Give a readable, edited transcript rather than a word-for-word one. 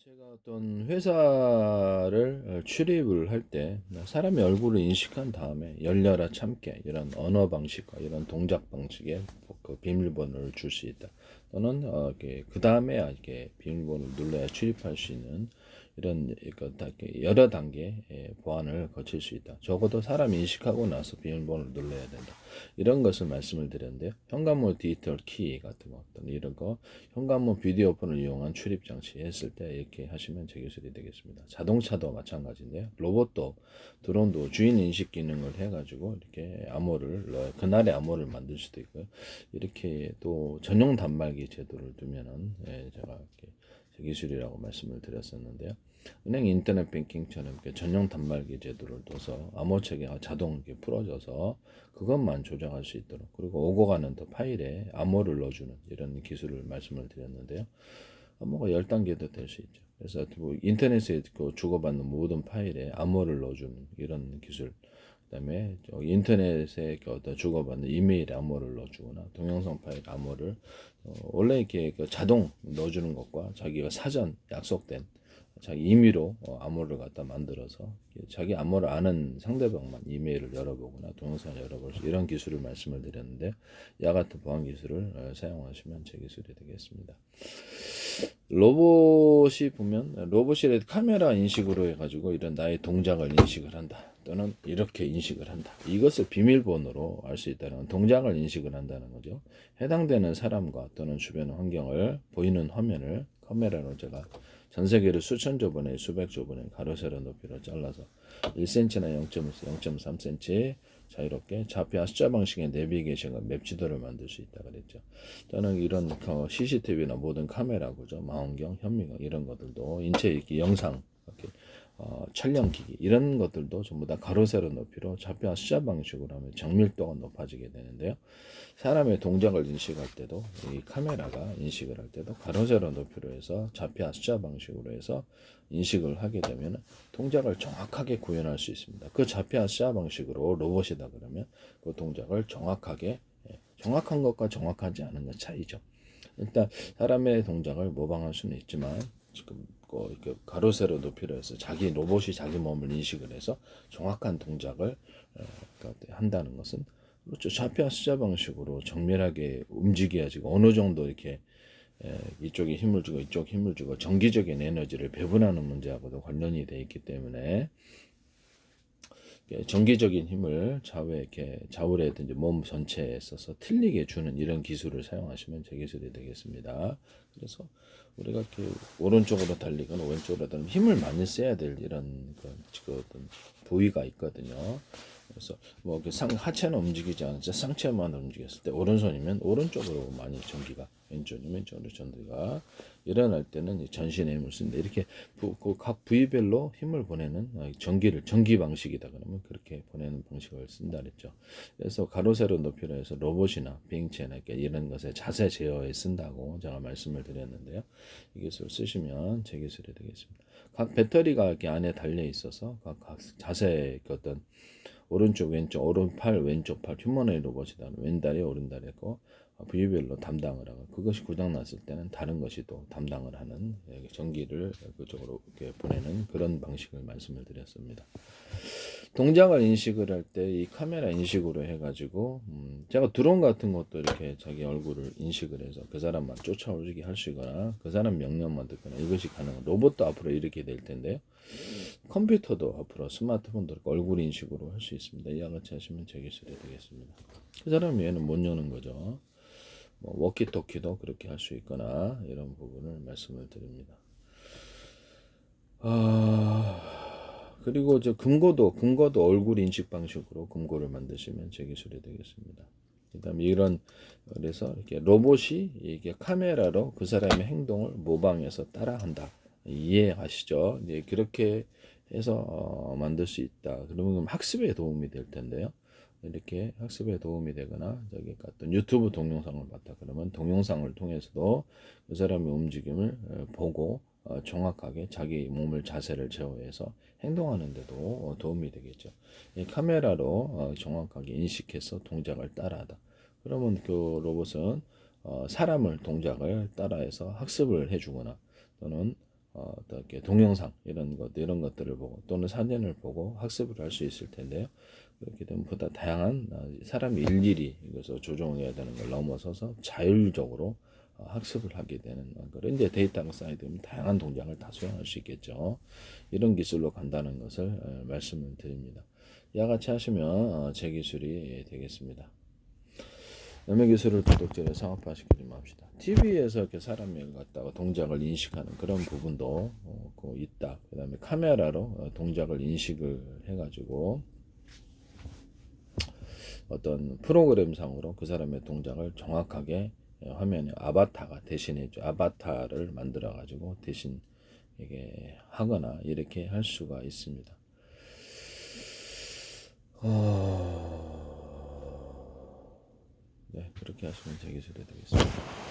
제가 어떤 회사를 출입을 할 때 사람의 얼굴을 인식한 다음에 열려라 참깨 이런 언어 방식과 이런 동작 방식에 그 비밀번호를 줄 수 있다. 또는 그 다음에 이렇게 비밀번호를 눌러야 출입할 수 있는 이런 여러 단계의 보안을 거칠 수 있다. 적어도 사람 인식하고 나서 비밀번호를 눌러야 된다. 이런 것을 말씀을 드렸는데요. 현관문 디지털 키 같은 거 또는 이런 거 현관문 비디오 폰을 이용한 출입 장치 했을 때 이렇게 하시면 제기술이 되겠습니다. 자동차도 마찬가지인데요. 로봇도 드론도 주인 인식 기능을 해가지고 이렇게 암호를 넣어요. 그날의 암호를 만들 수도 있고요. 이렇게 또 전용 단말기 제도를 두면은 제가 이렇게 제기술이라고 말씀을 드렸었는데요. 은행 인터넷 뱅킹처럼 이렇게 전용 단말기 제도를 둬서 암호 체계가 자동 이렇게 풀어져서 그것만 조정할 수 있도록, 그리고 오고 가는 또 파일에 암호를 넣어주는 이런 기술을 말씀을 드렸는데요. 암호가 10단계도 될 수 있죠. 그래서 뭐 인터넷에 주고받는 모든 파일에 암호를 넣어주는 이런 기술, 그다음에 인터넷에 어떤 주고받는 이메일 암호를 넣어주거나 동영상 파일 암호를 원래 이렇게 자동 넣어주는 것과 자기가 사전 약속된 자기 임의로 암호를 갖다 만들어서 자기 암호를 아는 상대방만 이메일을 열어보거나 동영상을 열어볼 수, 이런 기술을 말씀을 드렸는데, 이와 같은 보안 기술을 사용하시면 제 기술이 되겠습니다. 로봇이 보면 로봇이 카메라 인식으로 해가지고 이런 나의 동작을 인식을 한다, 또는 이렇게 인식을 한다, 이것을 비밀번호로 알 수 있다는 건 동작을 인식을 한다는 거죠. 해당되는 사람과 또는 주변 환경을 보이는 화면을 카메라로 제가 전 세계를 수천 조 번에 수백 조 번에 가로 세로 높이로 잘라서 1cm나 0.3cm 자유롭게 좌표와 숫자 방식의 내비게이션과 맵 지도를 만들 수 있다 그랬죠. 저는 이런 CCTV나 모든 카메라 구조, 망원경, 현미경 이런 것들도 인체 이렇게 영상 이렇게 촬영기기 이런 것들도 전부 다 가로 세로 높이로 좌표와 숫자 방식으로 하면 정밀도가 높아지게 되는데요. 사람의 동작을 인식할 때도 이 카메라가 인식을 할 때도 가로 세로 높이로 해서 좌표와 숫자 방식으로 해서 인식을 하게 되면 동작을 정확하게 구현할 수 있습니다. 그 좌표와 숫자 방식으로 로봇이다 그러면 그 동작을 정확하게, 정확한 것과 정확하지 않은 것 차이죠. 일단 사람의 동작을 모방할 수는 있지만 지금 이렇게 가로 세로 높이로 해서 자기 로봇이 자기 몸을 인식을 해서 정확한 동작을 한다는 것은 그렇죠. 좌표와 숫자 방식으로 정밀하게 움직여야지 어느 정도 이렇게 이쪽에 힘을 주고 이쪽 힘을 주고 정기적인 에너지를 배분하는 문제하고도 관련이 되어 있기 때문에 정기적인 힘을 좌우에 이렇게 좌우라든지 몸 전체에 있어서 틀리게 주는 이런 기술을 사용하시면 제 기술이 되겠습니다. 그래서 우리가 이렇게 오른쪽으로 달리거나 왼쪽으로 달리면 힘을 많이 써야 될 이런 그 어떤 부위가 있거든요. 그래서 뭐 하체는 움직이지 않아서 상체만 움직였을 때 오른손이면 오른쪽으로 많이 전기가, 왼손이면 왼쪽으로 전기가 일어날 때는 전신에 힘을 쓰는데, 이렇게 각 부위별로 힘을 보내는 전기 방식이다 그러면 그렇게 보내는 방식을 쓴다 그랬죠. 그래서 가로 세로 높이로 해서 로봇이나 비행체나 이런 것에 자세 제어에 쓴다고 제가 말씀을 드렸는데요. 이 기술 쓰시면 제 기술이 되겠습니다. 각 배터리가 이렇게 안에 달려 있어서 각 자세의 어떤 오른쪽 왼쪽 오른팔 왼쪽 팔 휴머노id 로봇이다. 왼다리 오른다리 있고 부위별로 담당을 하고, 그것이 고장 났을 때는 다른 것이 또 담당을 하는 전기를 그쪽으로 이렇게 보내는 그런 방식을 말씀을 드렸습니다. 동작을 인식을 할 때 이 카메라 인식으로 해가지고 제가 드론 같은 것도 이렇게 자기 얼굴을 인식을 해서 그 사람만 쫓아오게 할 수 있거나 그 사람 명령만 듣거나 이것이 가능한, 로봇도 앞으로 이렇게 될 텐데요. 컴퓨터도 앞으로 스마트폰도 얼굴 인식으로 할 수 있습니다. 이와 같이 하시면 제 기술이 되겠습니다. 그 사람 얘는 못 여는 거죠. 뭐 워키토키도 그렇게 할 수 있거나 이런 부분을 말씀을 드립니다. 그리고 금고도 얼굴 인식 방식으로 금고를 만드시면 제 기술이 되겠습니다. 그다음에 그래서 이렇게 로봇이 이게 카메라로 그 사람의 행동을 모방해서 따라한다. 이해하시죠? 이제 그렇게 해서 만들 수 있다. 그러면 학습에 도움이 될 텐데요. 이렇게 학습에 도움이 되거나 어떤 유튜브 동영상을 봤다 그러면 동영상을 통해서도 그 사람의 움직임을 보고 정확하게 자기 몸을 자세를 제어해서 행동하는 데도 도움이 되겠죠. 이 카메라로 정확하게 인식해서 동작을 따라하다. 그러면 그 로봇은 사람을 동작을 따라해서 학습을 해주거나 또는 어떻게 동영상 이런 것들을 보고 또는 사진을 보고 학습을 할 수 있을 텐데요. 그렇게 되면 보다 다양한 사람이 일일이 이것을 조종해야 되는 걸 넘어서서 자율적으로 학습을 하게 되는 그런 이제 데이터가 쌓이게 되면 다양한 동작을 다 수행할 수 있겠죠. 이런 기술로 간다는 것을 말씀을 드립니다. 이와 같이 하시면 제 기술이 되겠습니다. 남의 기술을 도덕적으로 상업화시키지 맙시다. TV에서 이렇게 사람을 갖다가 동작을 인식하는 그런 부분도 있다. 그 다음에 카메라로 동작을 인식을 해가지고 어떤 프로그램상으로 그 사람의 동작을 정확하게 화면에 아바타가 대신해줘. 아바타를 만들어가지고 대신 이게 하거나 이렇게 할 수가 있습니다. 네, 그렇게 하시면 제 기술이 되겠습니다.